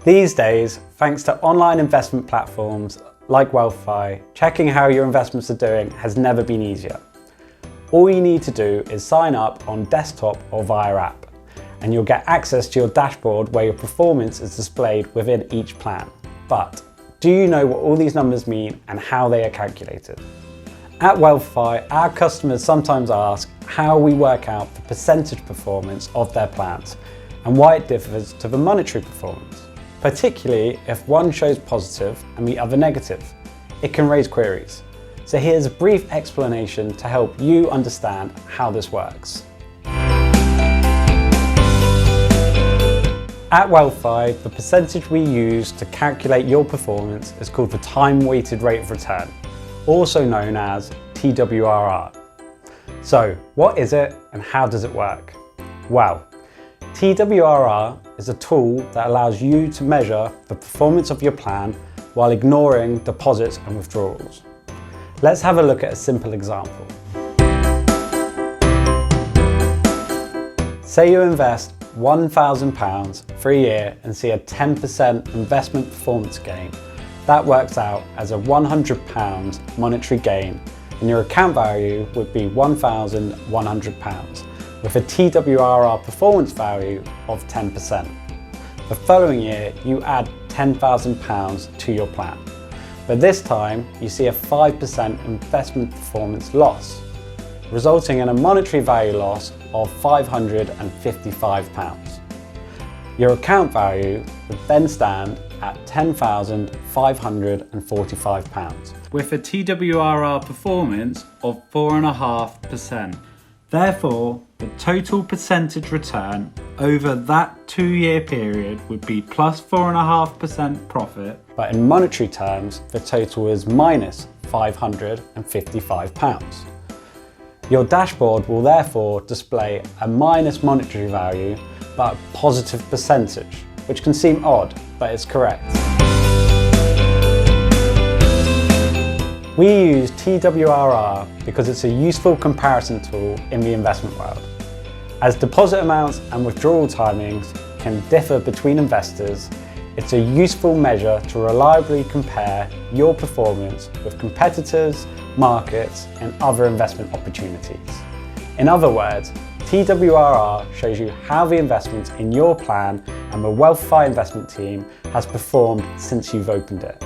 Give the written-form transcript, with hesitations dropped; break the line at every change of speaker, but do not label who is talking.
These days, thanks to online investment platforms like Wealthify, checking how your investments are doing has never been easier. All you need to do is sign up on desktop or via app, and you'll get access to your dashboard where your performance is displayed within each plan. But do you know what all these numbers mean and how they are calculated? At Wealthify, our customers sometimes ask how we work out the percentage performance of their plans and why it differs to the monetary performance. Particularly if one shows positive and the other negative, it can raise queries. So here's a brief explanation to help you understand how this works. At Wealthify, the percentage we use to calculate your performance is called the time-weighted rate of return, also known as TWRR. So what is it and how does it work? Well, TWRR is a tool that allows you to measure the performance of your plan while ignoring deposits and withdrawals. Let's have a look at a simple example. Say you invest £1,000 for a year and see a 10% investment performance gain. That works out as a £100 monetary gain, and your account value would be £1,100 with a TWRR performance value of 10%. The following year, you add £10,000 to your plan, but this time you see a 5% investment performance loss, resulting in a monetary value loss of £555. Your account value would then stand at £10,545 with a TWRR performance of 4.5%. Therefore, the total percentage return over that 2-year period would be plus 4.5% profit, but in monetary terms, the total is minus £555. Your dashboard will therefore display a minus monetary value, but a positive percentage, which can seem odd, but it's correct. We use TWRR because it's a useful comparison tool in the investment world. As deposit amounts and withdrawal timings can differ between investors, it's a useful measure to reliably compare your performance with competitors, markets, and other investment opportunities. In other words, TWRR shows you how the investment in your plan and the Wealthify investment team has performed since you've opened it.